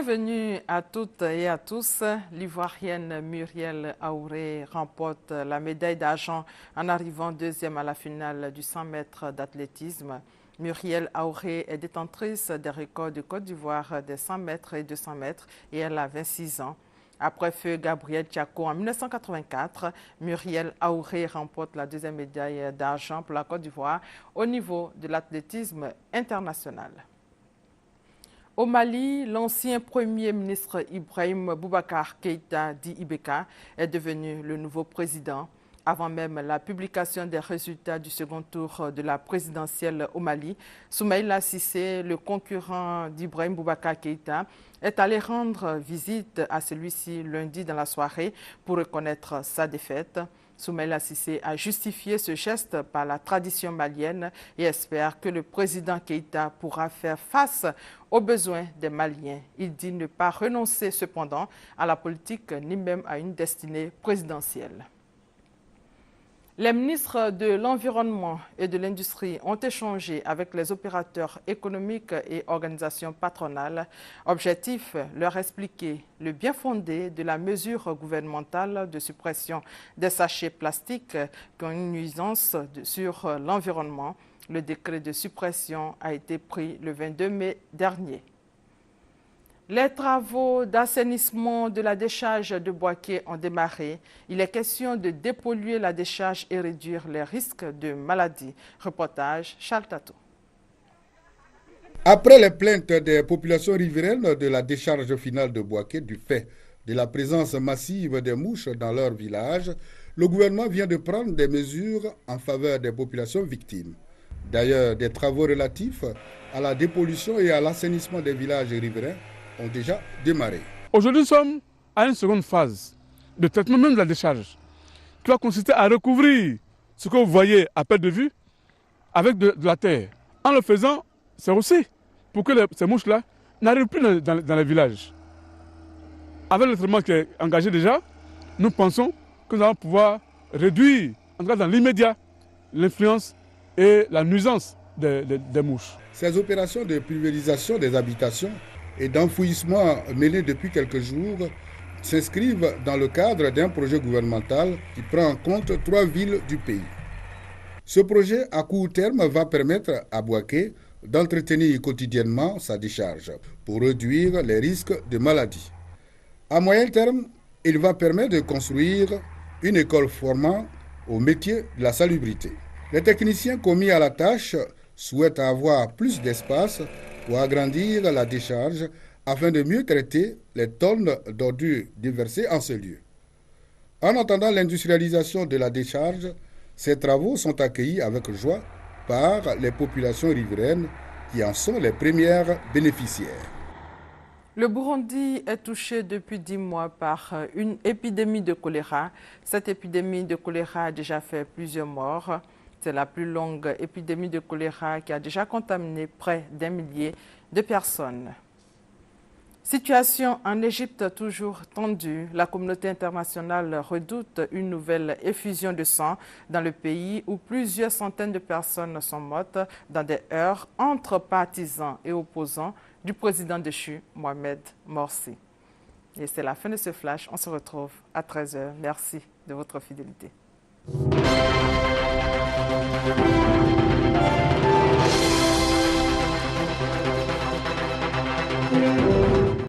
Bienvenue à toutes et à tous. L'Ivoirienne Muriel Aouré remporte la médaille d'argent en arrivant deuxième à la finale du 100 mètres d'athlétisme. Muriel Aouré est détentrice des records de Côte d'Ivoire des 100 mètres et 200 mètres et elle a 26 ans. Après feu Gabriel Tchako en 1984, Muriel Aouré remporte la deuxième médaille d'argent pour la Côte d'Ivoire au niveau de l'athlétisme international. Au Mali, l'ancien Premier ministre Ibrahim Boubacar Keïta, dit Ibeka, est devenu le nouveau président. Avant même la publication des résultats du second tour de la présidentielle au Mali, Soumaïla Cissé, le concurrent d'Ibrahim Boubacar Keïta, est allé rendre visite à celui-ci lundi dans la soirée pour reconnaître sa défaite. Soumaïla Cissé a justifié ce geste par la tradition malienne et espère que le président Keïta pourra faire face aux besoins des Maliens. Il dit ne pas renoncer cependant à la politique ni même à une destinée présidentielle. Les ministres de l'Environnement et de l'Industrie ont échangé avec les opérateurs économiques et organisations patronales. Objectif, leur expliquer le bien fondé de la mesure gouvernementale de suppression des sachets plastiques qui ont une nuisance sur l'environnement. Le décret de suppression a été pris le 22 mai dernier. Les travaux d'assainissement de la décharge de Boaké ont démarré. Il est question de dépolluer la décharge et réduire les risques de maladies. Reportage Charles Tato. Après les plaintes des populations riveraines de la décharge finale de Boaké du fait de la présence massive des mouches dans leur village, le gouvernement vient de prendre des mesures en faveur des populations victimes. D'ailleurs, des travaux relatifs à la dépollution et à l'assainissement des villages riverains ont déjà démarré. Aujourd'hui, nous sommes à une seconde phase de traitement même de la décharge qui va consister à recouvrir ce que vous voyez à perte de vue avec de la terre. En le faisant, c'est aussi pour que ces mouches-là n'arrivent plus dans les villages. Avec le traitement qui est engagé déjà, nous pensons que nous allons pouvoir réduire, en tout cas dans l'immédiat, l'influence et la nuisance des mouches. Ces opérations de pulvérisation des habitations et d'enfouissement menées depuis quelques jours s'inscrivent dans le cadre d'un projet gouvernemental qui prend en compte 3 villes du pays. Ce projet à court terme va permettre à Boaké d'entretenir quotidiennement sa décharge pour réduire les risques de maladies. À moyen terme, il va permettre de construire une école formant au métier de la salubrité. Les techniciens commis à la tâche souhaitent avoir plus d'espace pour agrandir la décharge afin de mieux traiter les tonnes d'ordures déversées en ce lieu. En attendant l'industrialisation de la décharge, ces travaux sont accueillis avec joie par les populations riveraines qui en sont les premières bénéficiaires. Le Burundi est touché depuis 10 mois par une épidémie de choléra. Cette épidémie de choléra a déjà fait plusieurs morts. C'est la plus longue épidémie de choléra qui a déjà contaminé près d'1 millier de personnes. Situation en Égypte toujours tendue. La communauté internationale redoute une nouvelle effusion de sang dans le pays où plusieurs centaines de personnes sont mortes dans des heurts entre partisans et opposants du président déchu, Mohamed Morsi. Et c'est la fin de ce flash. On se retrouve à 13h. Merci de votre fidélité. Thank you.